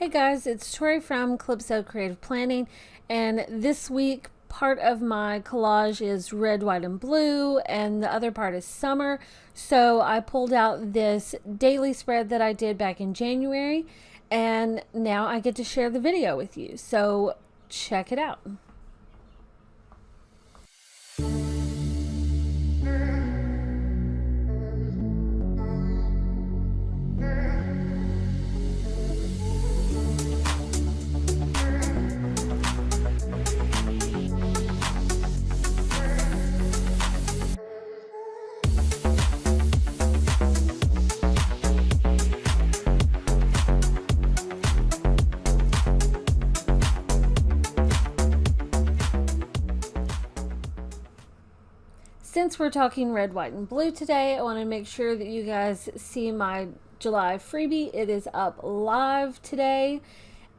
Hey guys, it's Tori from Calypso Creative Planning, and this week part of my collage is red, white, and blue, and the other part is summer. So I pulled out this daily spread that I did back in January, and now I get to share the video with you. So check it out. Since we're talking red, white, and blue today, I want to make sure that you guys see my July freebie. It is up live today.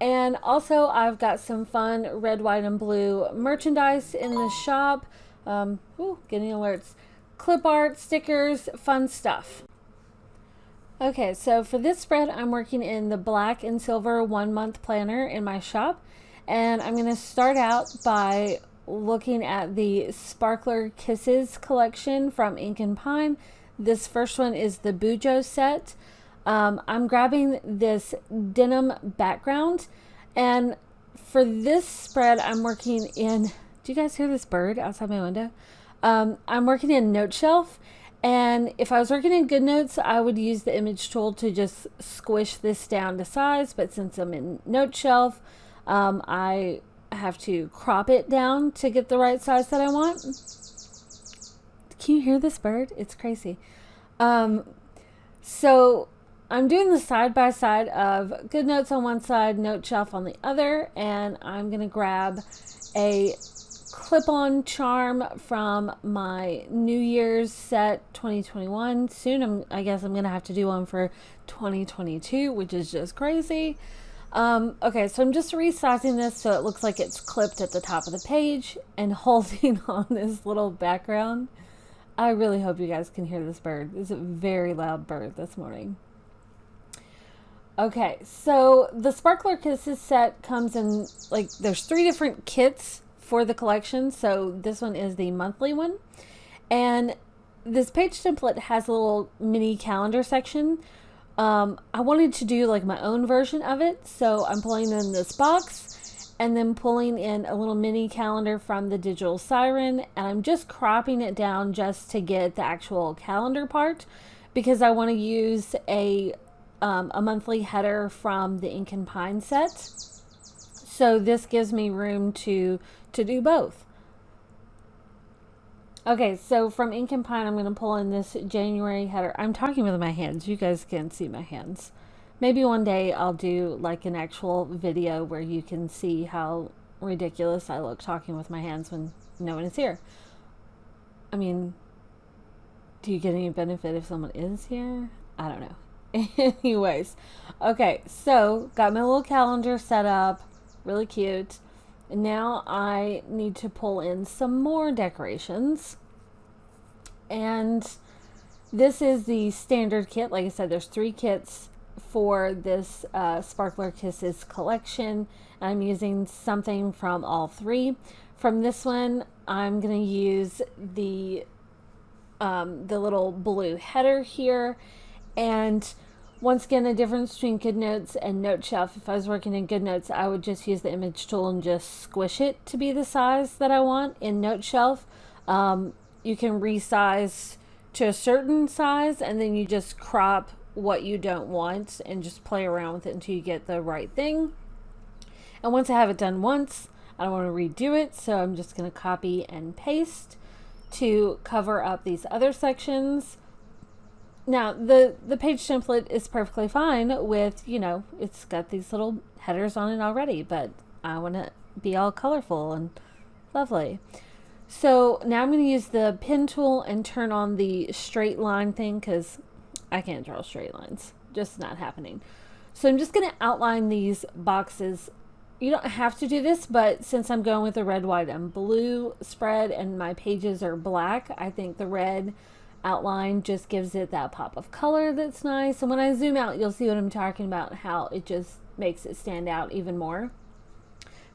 And also, I've got some fun red, white, and blue merchandise in the shop. Getting alerts. Clip art, stickers, fun stuff. Okay, so for this spread, I'm working in the black and silver 1 month planner in my shop. And I'm going to start out by looking at the Sparkler Kisses collection from Ink and Pine. This first one is the Bujo set. I'm grabbing this denim background, and for this spread I'm working in, do you guys hear this bird outside my window? I'm working in Note Shelf, and if I was working in GoodNotes I would use the image tool to just squish this down to size, but since I'm in Note Shelf, I have to crop it down to get the right size that I want. Can you hear this bird? It's crazy. So I'm doing the side-by-side of GoodNotes on one side, Note Shelf on the other, and I'm going to grab a clip-on charm from my New Year's set 2021. Soon I guess I'm going to have to do one for 2022, which is just crazy. Okay, so I'm just resizing this so it looks like it's clipped at the top of the page and holding on this little background. I really hope you guys can hear this bird. It's a very loud bird this morning. Okay, so the Sparkler Kisses set comes in, like, there's 3 different kits for the collection. So this one is the monthly one. And this page template has a little mini calendar section. I wanted to do like my own version of it, so I'm pulling in this box and then pulling in a little mini calendar from the Digital Siren, and I'm just cropping it down just to get the actual calendar part, because I want to use a monthly header from the Ink and Pine set. So this gives me room to do both. Okay, so from Ink and Pine, I'm going to pull in this January header. I'm talking with my hands. You guys can't see my hands. Maybe one day I'll do like an actual video where you can see how ridiculous I look talking with my hands when no one is here. I mean, do you get any benefit if someone is here? I don't know. Anyways, okay, so got my little calendar set up. Really cute. And now I need to pull in some more decorations. And this is the standard kit. Like I said, there's 3 kits for this Sparkler Kisses collection. I'm using something from all 3. From this one, I'm going to use the little blue header here. And once again, the difference between GoodNotes and Note Shelf, if I was working in GoodNotes, I would just use the image tool and just squish it to be the size that I want. In Note Shelf, you can resize to a certain size, and then you just crop what you don't want and just play around with it until you get the right thing. And once I have it done once, I don't want to redo it, so I'm just going to copy and paste to cover up these other sections. Now, the page template is perfectly fine with, you know, it's got these little headers on it already, but I want to be all colorful and lovely. So now I'm going to use the pen tool and turn on the straight line thing, because I can't draw straight lines. Just not happening. So I'm just going to outline these boxes. You don't have to do this, but since I'm going with a red, white, and blue spread and my pages are black, I think the red outline just gives it that pop of color that's nice. And when I zoom out, you'll see what I'm talking about, how it just makes it stand out even more.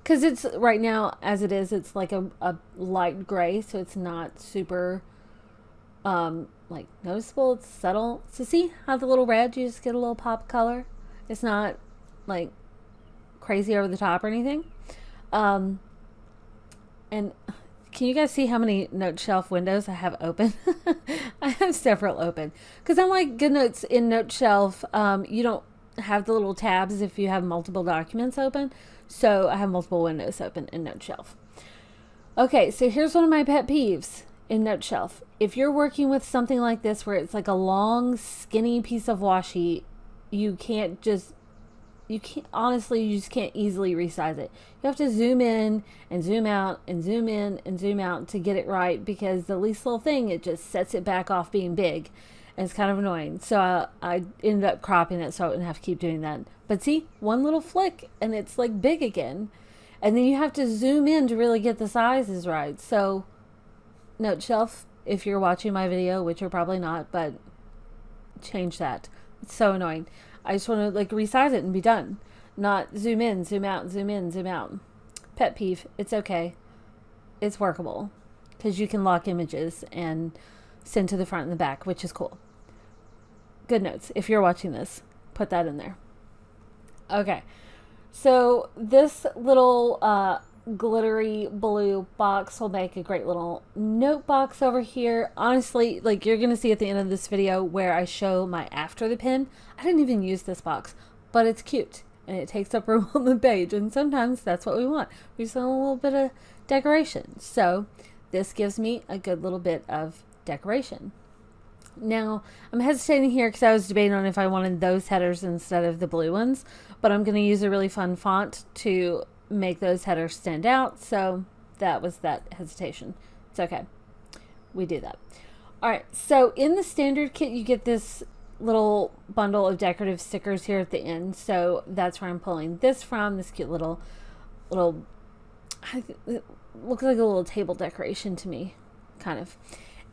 Because it's right now, as it is, it's like a light gray, so it's not super like noticeable. It's subtle. So see how the little red, you just get a little pop color. It's not like crazy over the top or anything. And can you guys see how many note shelf windows I have open? I have several open because unlike GoodNotes in Note Shelf, you don't have the little tabs if you have multiple documents open. So I have multiple windows open in Note Shelf. Okay, so here's one of my pet peeves in Note Shelf. If you're working with something like this where it's like a long, skinny piece of washi, you can't honestly, you just can't easily resize it. You have to zoom in and zoom out and zoom in and zoom out to get it right, because the least little thing, it just sets it back off being big. And it's kind of annoying. So I ended up cropping it so I wouldn't have to keep doing that. But see, one little flick and it's like big again. And then you have to zoom in to really get the sizes right. So Note Shelf, if you're watching my video, which you're probably not, but change that. It's so annoying. I just want to like resize it and be done. Not zoom in, zoom out, zoom in, zoom out. Pet peeve. It's okay. It's workable because you can lock images and send to the front and the back, which is cool. GoodNotes, if you're watching this, put that in there. Okay. So this little glittery blue box will make a great little note box over here. Honestly, like you're going to see at the end of this video where I show my after the pen. I didn't even use this box, but it's cute and it takes up room on the page. And sometimes that's what we want. We just want a little bit of decoration. So this gives me a good little bit of decoration. Now, I'm hesitating here because I was debating on if I wanted those headers instead of the blue ones, but I'm going to use a really fun font to make those headers stand out. So that was that hesitation. It's okay. We do that. All right. So in the standard kit, you get this little bundle of decorative stickers here at the end. So that's where I'm pulling this from. This cute little, it looks like a little table decoration to me, kind of.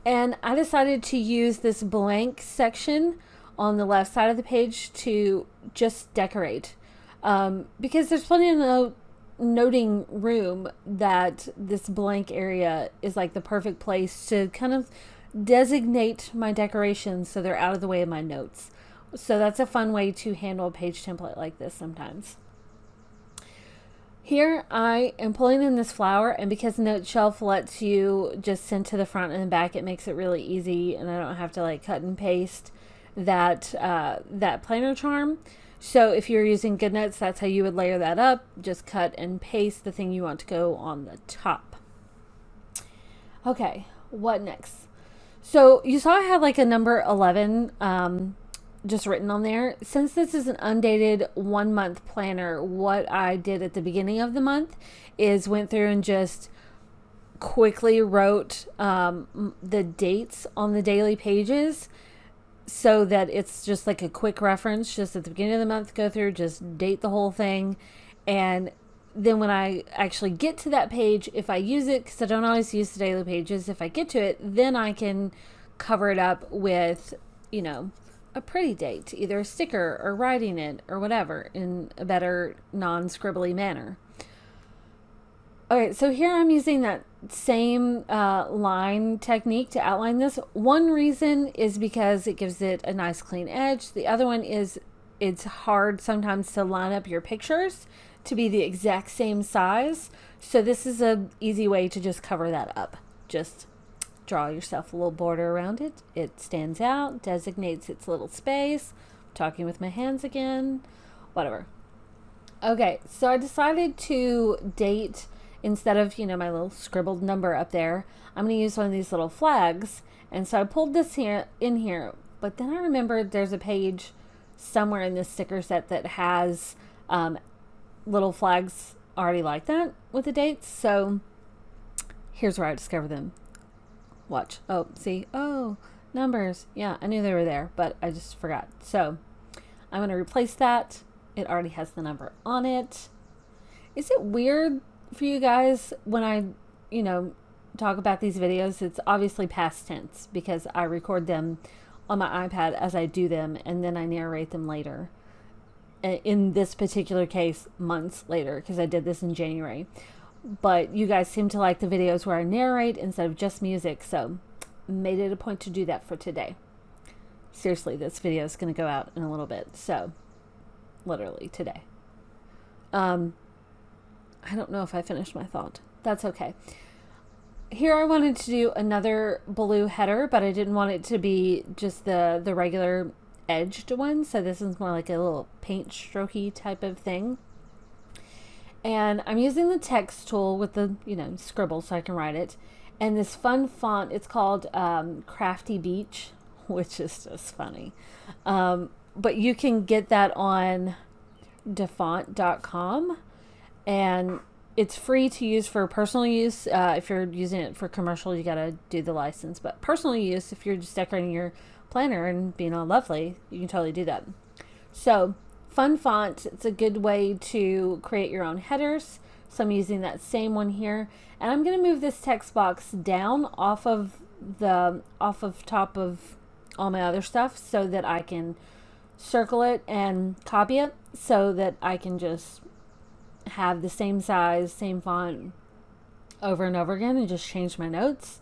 And I decided to use this blank section on the left side of the page to just decorate. Because there's plenty of noting room, that this blank area is like the perfect place to kind of designate my decorations so they're out of the way of my notes. So that's a fun way to handle a page template like this sometimes. Here I am pulling in this flower, and because Note Shelf lets you just send to the front and the back, it makes it really easy, and I don't have to like cut and paste that planner charm. So if you're using GoodNotes, that's how you would layer that up. Just cut and paste the thing you want to go on the top. Okay, what next? So you saw I had like a number 11 just written on there. Since this is an undated 1 month planner, what I did at the beginning of the month is went through and just quickly wrote the dates on the daily pages, so that it's just like a quick reference. Just at the beginning of the month, go through, just date the whole thing. And then when I actually get to that page, if I use it, because I don't always use the daily pages, if I get to it, then I can cover it up with, you know, a pretty date, either a sticker or writing it or whatever in a better non-scribbly manner. Okay, so here I'm using that same line technique to outline this. One reason is because it gives it a nice clean edge. The other one is it's hard sometimes to line up your pictures to be the exact same size. So this is an easy way to just cover that up. Just draw yourself a little border around it. It stands out, designates its little space. I'm talking with my hands again, whatever. Okay, so I decided to date, instead of, you know, my little scribbled number up there, I'm going to use one of these little flags. And so I pulled this in here, but then I remembered there's a page somewhere in this sticker set that has little flags already like that with the dates. So here's where I discovered them. Watch. Oh, see? Oh, numbers. Yeah, I knew they were there, but I just forgot. So I'm going to replace that. It already has the number on it. Is it weird for you guys when I, you know, talk about these videos? It's obviously past tense because I record them on my iPad as I do them, and then I narrate them later. in this particular case, months later, because I did this in January. But you guys seem to like the videos where I narrate instead of just music, so made it a point to do that for today. Seriously, this video is going to go out in a little bit, so literally today. I don't know if I finished my thought. That's okay. Here I wanted to do another blue header, but I didn't want it to be just the regular edged one, so this is more like a little paint strokey type of thing. And I'm using the text tool with the, scribble so I can write it. And this fun font, it's called Crafty Beach, which is just funny. But you can get that on defont.com, and it's free to use for personal use. If you're using it for commercial, you gotta do the license. But personal use, if you're just decorating your planner and being all lovely, you can totally do that. So fun font, it's a good way to create your own headers. So I'm using that same one here, and I'm going to move this text box down off of top of all my other stuff so that I can circle it and copy it, so that I can just have the same size, same font over and over again and just change my notes.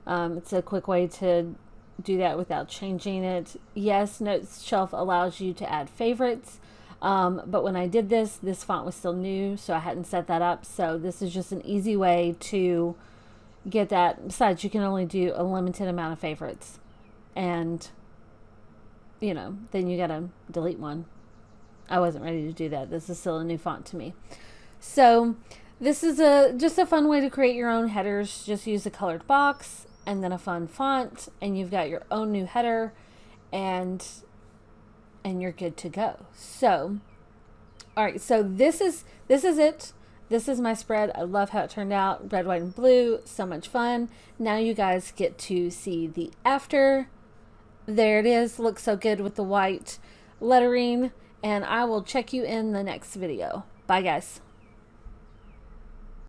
It's a quick way to do that without changing it. Yes, Notes Shelf allows you to add favorites, but when I did this font was still new, so I hadn't set that up. So this is just an easy way to get that. Besides, you can only do a limited amount of favorites, and then you gotta delete one. I wasn't ready to do that. This is still a new font to me. So this is just a fun way to create your own headers. Just use a colored box and then a fun font, and you've got your own new header, and you're good to go. So, all right, so this is it. This is my spread. I love how it turned out. Red, white, and blue. So much fun. Now you guys get to see the after. There it is. Looks so good with the white lettering. And I will check you in the next video. Bye, guys.